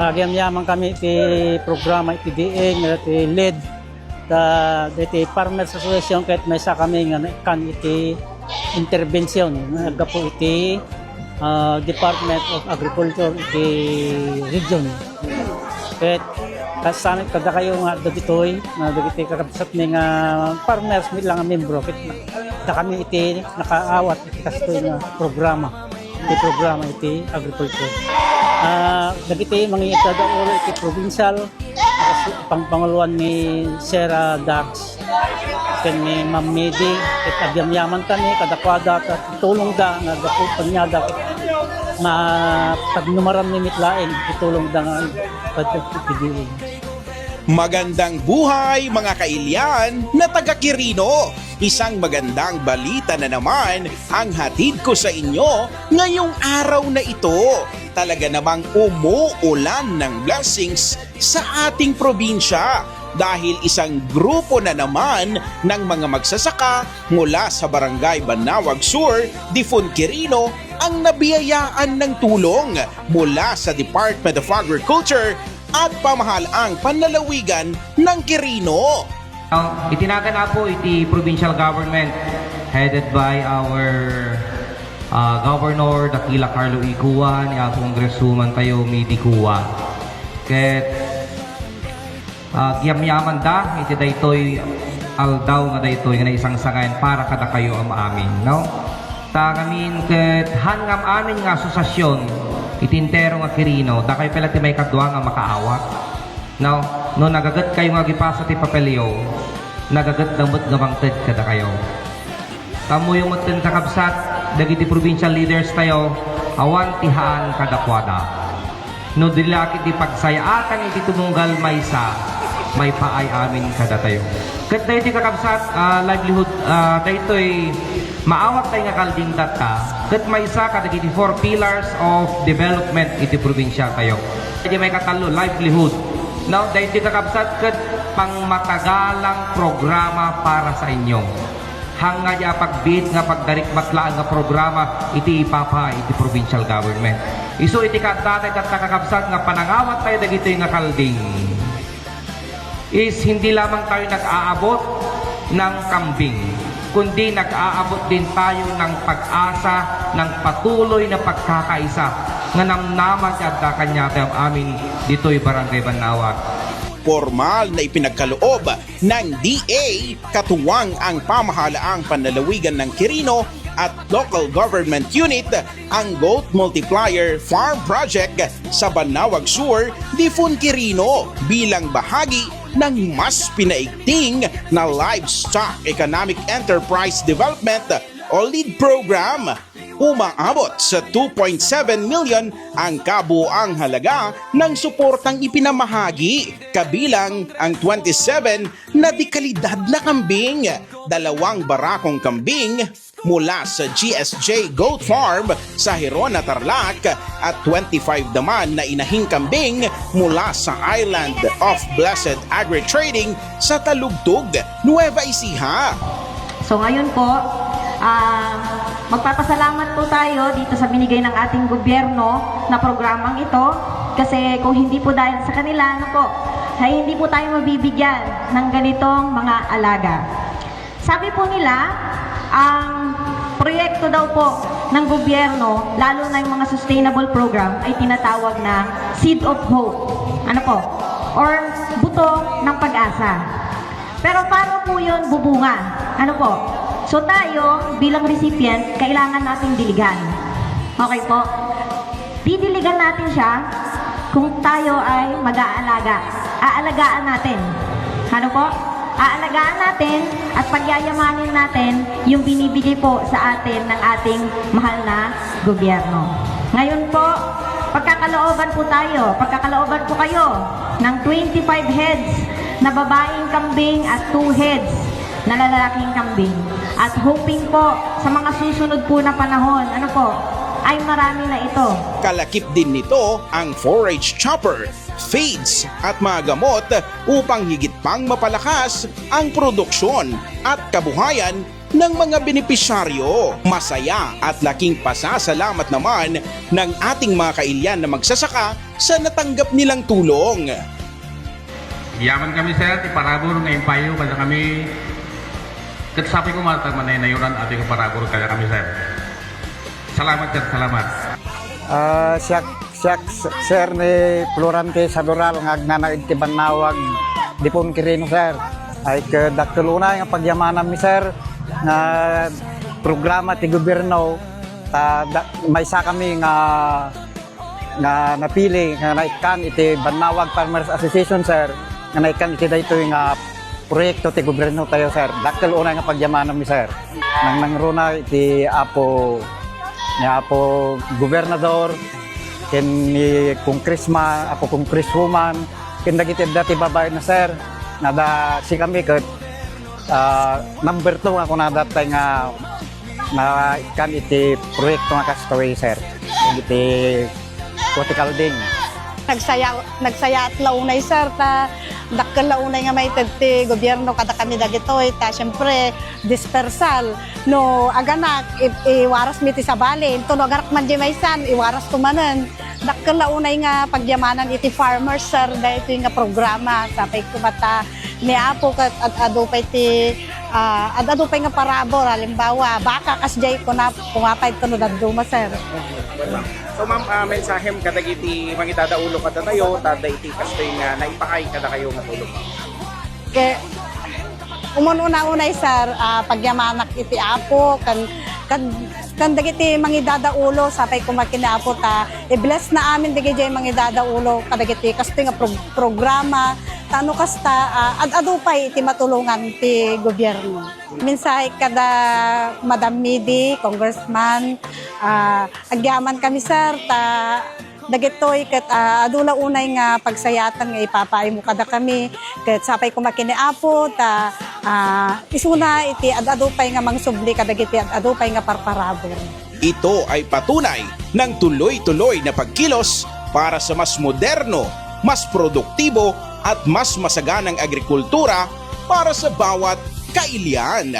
Agyam-yaman kami ti programa iti dieng iti lead iti Farmers Association kahit may sa kami nga kan iti intervention nagapo iti Department of Agriculture iti region. Kahit kasanit kada kayo nga dagitoy na dagiti kakabsat ni nga farmers mi lang nga membro kahit na kami iti nakaawat iti kastoy nga programa iti agriculture. Dagiti mga itadauro iti provincial pangpanguluan ni Sarah Dax ken ni Ma'am Medi ket agyam-yaman kami kadakwada at tulong da nga gapo panyada ket pagnumaran ni mitlaen itulong da nga pagpipili. Magandang buhay mga kailyan na taga Quirino! Isang magandang balita na naman ang hatid ko sa inyo ngayong araw na ito. Talaga namang umuulan ng blessings sa ating probinsya dahil isang grupo na naman ng mga magsasaka mula sa Barangay Banawag Sur, Difon, Quirino ang nabiyayaan ng tulong mula sa Department of Agriculture at pamahalaang panlalawigan ng Quirino. Itinagan na po iti provincial government headed by our Governor Dakila Carlo Ikuan, ya Congresswoman tayo Midi Kuwa. Ket giyam-yaman da iti daytoy aldaw nga daytoy nga isang sangayan para kada kayo am amin, no? Ta ngamin ket hangam amin nga asosasyon itintero nga Quirino da kayo pala ti may kadwa nga makaawat. No, no nagagat kayo nga gipasa ti papelyo, nagagat damot nga bangted kada kayo. Tamo yung maten kakabsat dagiti provincial leaders tayo awan tihaan kadakwada. No dilakit di pagsayaatan iti tumunggal maysa may paay amin kada tayo. Ket dayti kakabsat livelihood daytoy maawat tayo nga kalding data ket maysa kadagiti 4 pillars of development iti probinsya tayo. Iti may katalo livelihood. Now dayti kakabsat ket pangmatagalang programa para sa inyo. Hanga ya pagbit nga pagdarikmatlaan nga programa iti ipapa iti provincial government. Isu iti katatay kat kakabsat nga panangawat tayo dagitoy nga kalding is hindi lamang tayo nag-aabot ng kambing, kundi nag-aabot din tayo ng pag-asa ng patuloy na pagkakaisa nga namnaman at kanya tayo amin dito'y Barangay Banawag. Formal na ipinagkaloob ng DA katuwang ang pamahalaang panlalawigan ng Quirino at local government unit ang Goat Multiplier Farm Project sa Banawag Sur, Difon, Quirino bilang bahagi ng mas pinaigting na Livestock Economic Enterprise Development o LEAD program. Umaabot sa 2.7 million ang kabuang halaga ng suportang ipinamahagi, kabilang ang 27 na dekalidad na kambing, 2 barakong kambing mula sa GSJ Goat Farm sa Hirona, Tarlac at 25 naman na inahing kambing mula sa Island of Blessed Agri-Trading sa Talugtog, Nueva Ecija. So ngayon po, magpapasalamat po tayo dito sa binigay ng ating gobyerno na programang ito kasi kung hindi po dahil sa kanila, ay hindi po tayo mabibigyan ng ganitong mga alaga. Sabi po nila, ang proyekto daw po ng gobyerno, lalo na yung mga sustainable program, ay tinatawag na Seed of Hope. Ano po? Or buto ng pag-asa. Pero paano po yun bubunga? Ano po? So tayo, bilang recipient, kailangan nating diligan. Okay po? Didiligan natin siya kung tayo ay mag-aalaga. Aalagaan natin. Ano po? Aalagaan natin at pagyayamanin natin yung binibigay po sa atin ng ating mahal na gobyerno. Ngayon po, pagkakalooban po kayo ng 25 heads na babaeng kambing at 2 heads na lalaking kambing. At hoping po sa mga susunod po na panahon, ay marami na ito. Kalakip din nito ang forage chopper, feeds at mga gamot upang higit pang mapalakas ang produksyon at kabuhayan ng mga benepisyaryo. Masaya at laking pasasalamat naman ng ating mga kailyan na magsasaka sa natanggap nilang tulong. Yaman kami sir, iparabor ngayong payo kada kami katsapi ko matang manayuran ating iparabor kada kami sir. Salamat sir, salamat. Siyak sir ni Florante Sadoral nga agnanaid ti Banawag Dipon Quirino sir. Ay kadakkeluna nga pagyamanan mi sir nga programa ti gobyerno may sa kami nga napili nga naikan iti Banawag Farmers Association sir nga naikan iti daytoy nga proyekto ti gobyerno tayo sir. Dakkeluna nga pagyamanan mi sir. Nang nangruna iti apo gobernador ken ni congressman apo congresswoman ken dagiti dati babae na sir nada si kami ket number 2 ako na datay nga na kan iti proyekto nga kastaway sir iti vertical ding nagsaya at launay sir ta dakkel launay nga may ti gobyerno kada kami dagitoy ta syempre dispersal no aganak iwaras mi ti sabali ito no agarak man di maysan iwaras tumanen dakkel launay nga pagyamanan iti farmers sir dahito nga programa sapay kumata ni apo kat at adupay ti adupay nga parabor halimbawa baka kasjay ko na pumapay ito no daduma sir. So ma'am, mensahem kadagiti mangitadaulo kada tayo, iti kastoy nga naipakay kada kayo nga tulong. Kaya umununa-unay sir, pagyamanak iti apo, kan dagiti mangidadaulo, sapay kumakina apo ta, i-bless na amin dagiti mangidadaulo, kadagiti kastoy nga programa, tano kasta, adupay iti matulungan ti gobyerno. Minsay kada Madam Midi, Congressman, agyaman kami sir, ta dagitoy ket adula unay nga pagsayatan nga ipapaay mo kada kami ket sapay kumakini apo ta isuna iti adupay nga mangsubli kadagiti adupay nga parparabor. Ito ay patunay ng tuloy-tuloy na pagkilos para sa mas moderno, mas produktibo at mas masaganang agrikultura para sa bawat kailian.